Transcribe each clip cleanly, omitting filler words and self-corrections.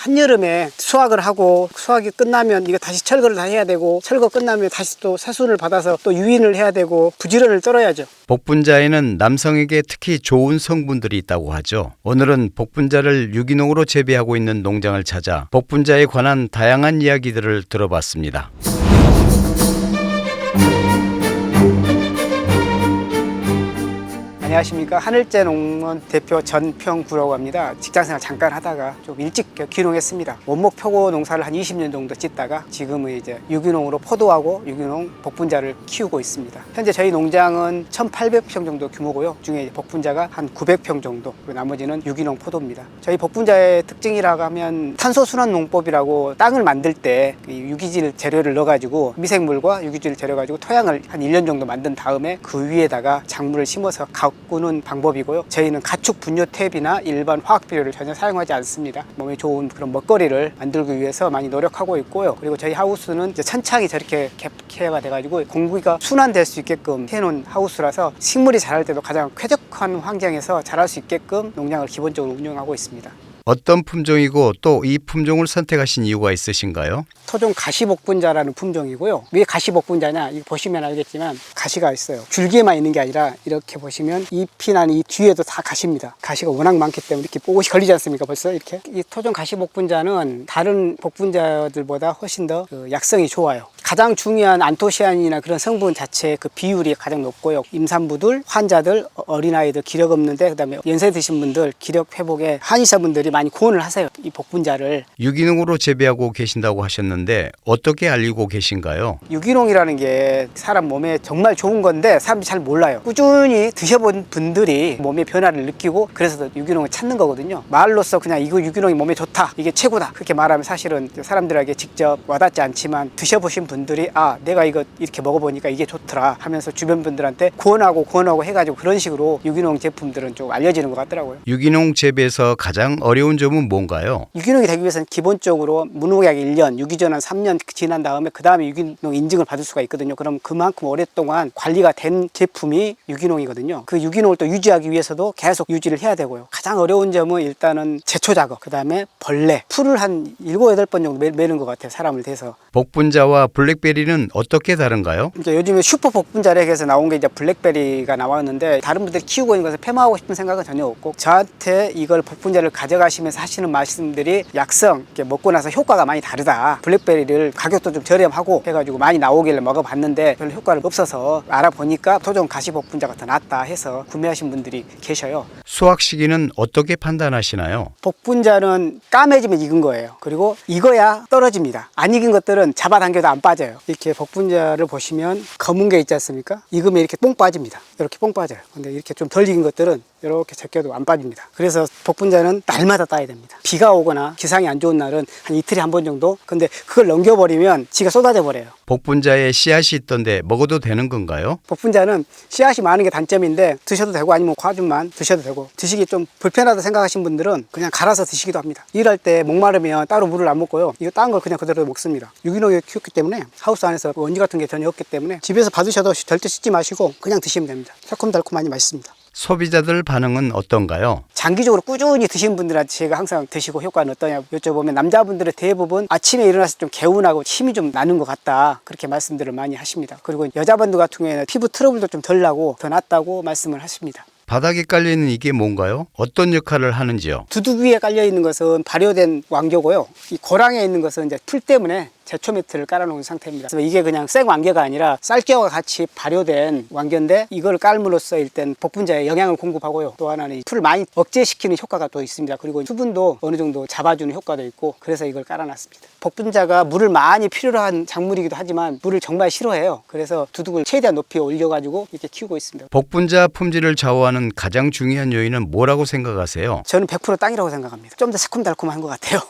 한여름에 수확을 하고 수확이 끝나면 이거 다시 철거를 다 해야 되고 철거 끝나면 다시 또 새순을 받아서 또 유인을 해야 되고 부지런을 떨어야죠. 복분자에는 남성에게 특히 좋은 성분들이 있다고 하죠. 오늘은 복분자를 유기농으로 재배하고 있는 농장을 찾아 복분자에 관한 다양한 이야기들을 들어봤습니다. 안녕하십니까. 하늘재 농원 대표 전평구라고 합니다. 직장생활 잠깐 하다가 좀 일찍 귀농했습니다. 원목 표고 농사를 한 20년 정도 짓다가 지금은 이제 유기농으로 포도하고 유기농 복분자를 키우고 있습니다. 현재 저희 농장은 1,800평 정도 규모고요. 중에 복분자가 한 900평 정도, 그리고 나머지는 유기농 포도입니다. 저희 복분자의 특징이라고 하면 탄소순환 농법이라고 땅을 만들 때 유기질 재료를 넣어가지고 미생물과 유기질 재료가지고 토양을 한 1년 정도 만든 다음에 그 위에다가 작물을 심어서 가꾸는 방법이고요. 저희는 가축 분뇨 탭이나 일반 화학 비료를 전혀 사용하지 않습니다. 몸에 좋은 그런 먹거리를 만들기 위해서 많이 노력하고 있고요. 그리고 저희 하우스는 이제 천창이 저렇게 갭케어가 돼가지고 공기가 순환될 수 있게끔 해놓은 하우스라서 식물이 자랄 때도 가장 쾌적한 환경에서 자랄 수 있게끔 농장을 기본적으로 운영하고 있습니다. 어떤 품종이고 또 이 품종을 선택하신 이유가 있으신가요? 토종 가시복분자라는 품종이고요. 왜 가시복분자냐? 이거 보시면 알겠지만 가시가 있어요. 줄기에만 있는 게 아니라 이렇게 보시면 잎이나 이 뒤에도 다 가시입니다. 가시가 워낙 많기 때문에 이렇게 뽀글이 걸리지 않습니까? 벌써 이렇게. 이 토종 가시복분자는 다른 복분자들보다 훨씬 더 약성이 좋아요. 가장 중요한 안토시아닌이나 그런 성분 자체의 그 비율이 가장 높고요. 임산부들, 환자들, 어린아이들 기력 없는데 그다음에 연세 드신 분들 기력 회복에 한의사분들이 많이 고언을 하세요. 이 복분자를. 유기농으로 재배하고 계신다고 하셨는데 어떻게 알리고 계신가요? 유기농이라는 게 사람 몸에 정말 좋은 건데 사람들이 잘 몰라요. 꾸준히 드셔본 분들이 몸의 변화를 느끼고 그래서 유기농을 찾는 거거든요. 말로써 그냥 이거 유기농이 몸에 좋다, 이게 최고다 그렇게 말하면 사실은 사람들에게 직접 와닿지 않지만 드셔보신 분들이 아, 내가 이거 이렇게 먹어보니까 이게 좋더라 하면서 주변 분들한테 권하고 해가지고 그런 식으로 유기농 제품들은 좀 알려지는 것 같더라고요. 유기농 재배에서 가장 어려운 점은 뭔가요? 유기농이 되기 위해서는 기본적으로 무농약 1년, 유기전환 3년 지난 다음에 그 다음에 유기농 인증을 받을 수가 있거든요. 그럼 그만큼 오랫동안 관리가 된 제품이 유기농이거든요. 그 유기농을 또 유지하기 위해서도 계속 유지를 해야 되고요. 가장 어려운 점은 일단은 제초 작업, 그 다음에 벌레, 풀을 한 7, 8번 정도 매는 것 같아요. 사람을 대서. 복분자와 블랙베리는 어떻게 다른가요? 이제 요즘에 슈퍼 복분자력에서 나온 게 이제 블랙베리가 나왔는데 다른 분들이 키우고 있는 것을 폐마하고 싶은 생각은 전혀 없고 저한테 이걸 복분자를 가져가시면서 하시는 말씀들이 약성, 이렇게 먹고 나서 효과가 많이 다르다. 블랙베리를 가격도 좀 저렴하고 해가지고 많이 나오길래 먹어봤는데 별로 효과가 없어서 알아보니까 토종 가시복분자가 더 낫다 해서 구매하신 분들이 계셔요. 수확 시기는 어떻게 판단하시나요? 복분자는 까매지면 익은 거예요. 그리고 익어야 떨어집니다. 안 익은 것들은 잡아당겨도 안 빠져요. 이렇게 복분자를 보시면 검은 게 있지 않습니까? 익으면 이렇게 뽕 빠집니다. 이렇게 뽕 빠져요. 근데 이렇게 좀 덜 익은 것들은 이렇게 제껴도 안 빠집니다. 그래서 복분자는 날마다 따야 됩니다. 비가 오거나 기상이 안 좋은 날은 한 이틀에 한 번 정도. 근데 그걸 넘겨버리면 지가 쏟아져 버려요. 복분자에 씨앗이 있던데 먹어도 되는 건가요? 복분자는 씨앗이 많은 게 단점인데 드셔도 되고 아니면 과즙만 드셔도 되고 드시기 좀 불편하다 생각하신 분들은 그냥 갈아서 드시기도 합니다. 일할 때 목마르면 따로 물을 안 먹고요. 이거 딴 걸 그냥 그대로 먹습니다. 유기농에 키웠기 때문에 하우스 안에서 원지 같은 게 전혀 없기 때문에 집에서 받으셔도 절대 씻지 마시고 그냥 드시면 됩니다. 새콤달콤하니 맛있습니다. 소비자들 반응은 어떤가요? 장기적으로 꾸준히 드시는 분들한테 제가 항상 드시고 효과는 어떠냐 여쭤보면 남자분들의 대부분 아침에 일어나서 좀 개운하고 힘이 좀 나는 것 같다 그렇게 말씀들을 많이 하십니다. 그리고 여자분들 같은 경우에는 피부 트러블도 좀 덜 나고 더 낫다고 말씀을 하십니다. 바닥에 깔려있는 이게 뭔가요? 어떤 역할을 하는지요? 두둑 위에 깔려있는 것은 발효된 왕겨고요. 이 고랑에 있는 것은 이제 풀 때문에 제초 매트를 깔아놓은 상태입니다. 그래서 이게 그냥 생 왕겨가 아니라 쌀겨와 같이 발효된 왕겨인데 이걸 깔므로써 일단 복분자에 영양을 공급하고요. 또 하나는 풀을 많이 억제시키는 효과가 또 있습니다. 그리고 수분도 어느 정도 잡아주는 효과도 있고 그래서 이걸 깔아놨습니다. 복분자가 물을 많이 필요로 한 작물이기도 하지만 물을 정말 싫어해요. 그래서 두둑을 최대한 높이 올려가지고 이렇게 키우고 있습니다. 복분자 품질을 좌우하는 가장 중요한 요인은 뭐라고 생각하세요? 저는 100% 땅이라고 생각합니다. 좀 더 새콤달콤한 것 같아요.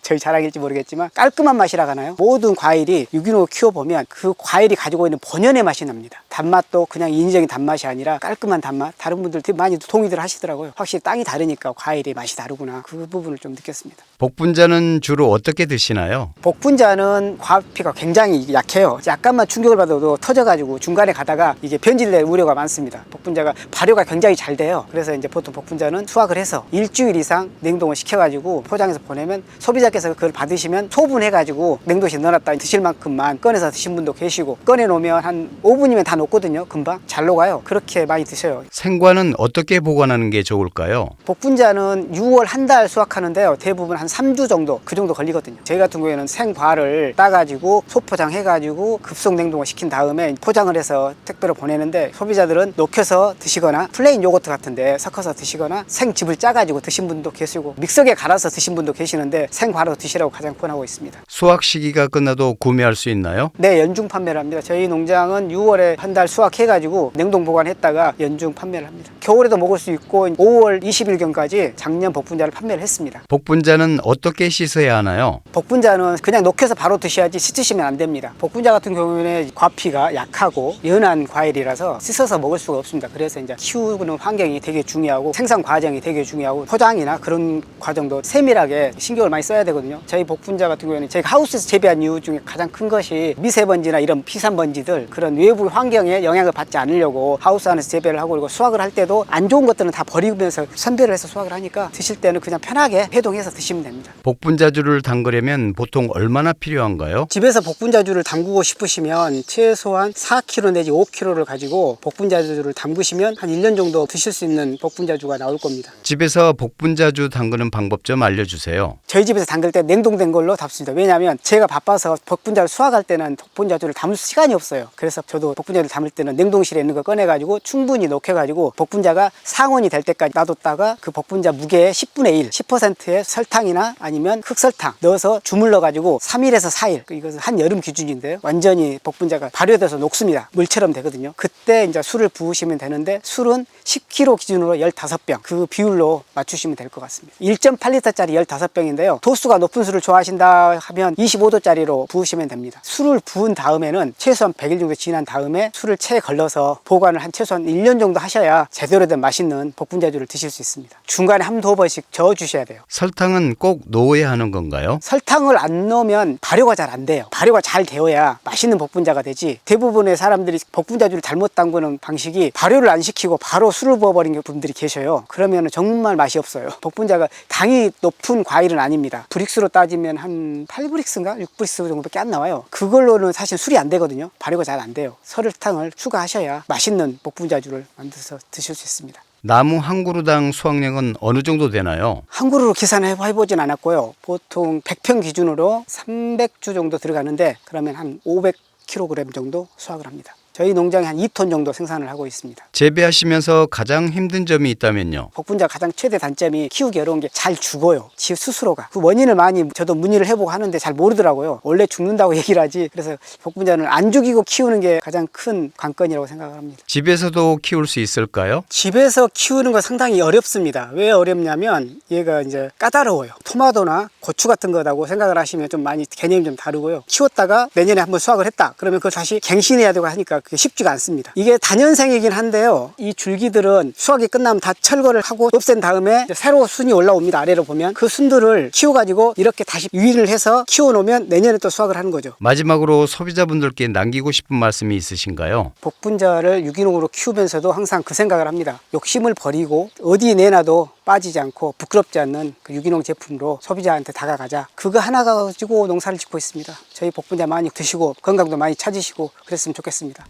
저희 자랑일지 모르겠지만 깔끔한 맛이라고 하나요? 모든 과일이 유기농으로 키워보면 그 과일이 가지고 있는 본연의 맛이 납니다. 단맛도 그냥 인위적인 단맛이 아니라 깔끔한 단맛. 다른 분들 많이 동의들 하시더라고요. 확실히 땅이 다르니까 과일의 맛이 다르구나. 그 부분을 좀 느꼈습니다. 복분자는 주로 어떻게 드시나요? 복분자는 과피가 굉장히 약해요. 약간만 충격을 받아도 터져가지고 중간에 가다가 이게 변질될 우려가 많습니다. 복분자가 발효가 굉장히 잘 돼요. 그래서 이제 보통 복분자는 수확을 해서 일주일 이상 냉동을 시켜가지고 포장해서 보내면 소비자께서 그걸 받으시면 소분해가지고 냉동실에 넣어놨다 드실 만큼만 꺼내서 드신 분도 계시고, 꺼내놓으면 한 5분이면 다 녹거든요. 금방 잘 녹아요. 그렇게 많이 드셔요. 생과는 어떻게 보관하는 게 좋을까요? 복분자는 6월 한 달 수확하는데요. 대부분 한 3주 정도, 그 정도 걸리거든요. 저희 같은 경우에는 생과를 따가지고 소포장해가지고 급속 냉동을 시킨 다음에 포장을 해서 택배로 보내는데, 소비자들은 녹여서 드시거나 플레인 요거트 같은데 섞어서 드시거나 생즙을 짜가지고 드신 분도 계시고 믹서기에 갈아서 드신 분도 계시는데 생과로 드시라고 가장 권하고 있습니다. 수확 시기가 끝나도 구매할 수 있나요? 네, 연중 판매를 합니다. 저희 농장은 6월에 한 달 수확해가지고 냉동 보관했다가 연중 판매를 합니다. 겨울에도 먹을 수 있고 5월 20일경까지 작년 복분자를 판매를 했습니다. 복분자는 어떻게 씻어야 하나요? 복분자는 그냥 녹여서 바로 드셔야지 씻으시면 안 됩니다. 복분자 같은 경우에는 과피가 약하고 연한 과일이라서 씻어서 먹을 수가 없습니다. 그래서 이제 키우는 환경이 되게 중요하고 생산 과정이 되게 중요하고 포장이나 그런 과정도 세밀하게 신경을 많이 써야 되거든요. 저희 복분자 같은 경우에는 저희가 하우스에서 재배한 이유 중에 가장 큰 것이 미세먼지나 이런 피산먼지들, 그런 외부 환경에 영향을 받지 않으려고 하우스 안에서 재배를 하고, 그리고 수확을 할 때도 안 좋은 것들은 다 버리면서 선별을 해서 수확을 하니까 드실 때는 그냥 편하게 해동해서 드시면 됩니다. 복분자주를 담그려면 보통 얼마나 필요한가요? 집에서 복분자주를 담그고 싶으시면 최소한 4kg 내지 5kg를 가지고 복분자주를 담그시면 한 1년 정도 드실 수 있는 복분자주가 나올 겁니다. 집에서 복분자주 담그는 방법 좀 알려주세요. 저희 집에서 담글 때 냉동된 걸로 담습니다. 왜냐하면 제가 바빠서 복분자를 수확할 때는 복분자주를 담을 시간이 없어요. 그래서 저도 복분자를 담을 때는 냉동실에 있는 거 꺼내가지고 충분히 녹여가지고 복분자가 상온이 될 때까지 놔뒀다가 그 복분자 무게의 10분의 1, 10%의 설탕이나 아니면 흑설탕 넣어서 주물러가지고 3일에서 4일, 이것은 한여름 기준인데요. 완전히 복분자가 발효돼서 녹습니다. 물처럼 되거든요. 그때 이제 술을 부으시면 되는데, 술은 10kg 기준으로 15병, 그 비율로 맞추시면 될 것 같습니다. 1.8리터짜리 15병인데요. 도수가 높은 술을 좋아하신다 하면 25도짜리로 부으시면 됩니다. 술을 부은 다음에는 최소한 100일 정도 지난 다음에 술을 체에 걸러서 보관을 한 최소한 1년 정도 하셔야 제대로 된 맛있는 복분자주를 드실 수 있습니다. 중간에 한 두 번씩 저어주셔야 돼요. 설탕은 꼭 넣어야 하는 건가요? 설탕을 안 넣으면 발효가 잘 안 돼요. 발효가 잘 되어야 맛있는 복분자가 되지, 대부분의 사람들이 복분자주를 잘못 담그는 방식이 발효를 안 시키고 바로 술을 부어버린 분들이 계셔요. 그러면 정말 맛이 없어요. 복분자가 당이 높은 과일은 아닙니다. 브릭스로 따지면 한 8브릭스인가 6브릭스 정도밖에 안 나와요. 그걸로는 사실 술이 안 되거든요. 발효가 잘 안 돼요. 설탕을 추가하셔야 맛있는 복분자주를 만들어서 드실 수 있습니다. 나무 한 그루당 수확량은 어느 정도 되나요? 한 그루로 계산해보진 않았고요. 보통 100평 기준으로 300주 정도 들어가는데, 그러면 한 500kg 정도 수확을 합니다. 저희 농장에 한 2톤 정도 생산을 하고 있습니다. 재배하시면서 가장 힘든 점이 있다면요? 복분자 가장 최대 단점이 키우기 어려운 게 잘 죽어요. 지 스스로가. 그 원인을 많이 저도 문의를 해보고 하는데 잘 모르더라고요. 원래 죽는다고 얘기를 하지. 그래서 복분자는 안 죽이고 키우는 게 가장 큰 관건이라고 생각을 합니다. 집에서도 키울 수 있을까요? 집에서 키우는 건 상당히 어렵습니다. 왜 어렵냐면 얘가 이제 까다로워요. 토마토나 고추 같은 거라고 생각을 하시면 좀 많이 개념이 좀 다르고요. 키웠다가 내년에 한번 수확을 했다. 그러면 그걸 다시 갱신해야 되고 하니까 그게 쉽지가 않습니다. 이게 다년생이긴 한데요. 이 줄기들은 수확이 끝나면 다 철거를 하고 없앤 다음에 새로 순이 올라옵니다. 아래로 보면 그 순들을 키워가지고 이렇게 다시 유인을 해서 키워놓으면 내년에 또 수확을 하는 거죠. 마지막으로 소비자분들께 남기고 싶은 말씀이 있으신가요? 복분자를 유기농으로 키우면서도 항상 그 생각을 합니다. 욕심을 버리고 어디 내놔도 빠지지 않고 부끄럽지 않는 그 유기농 제품으로 소비자한테 다가가자. 그거 하나 가지고 농사를 짓고 있습니다. 저희 복분자 많이 드시고 건강도 많이 찾으시고 그랬으면 좋겠습니다.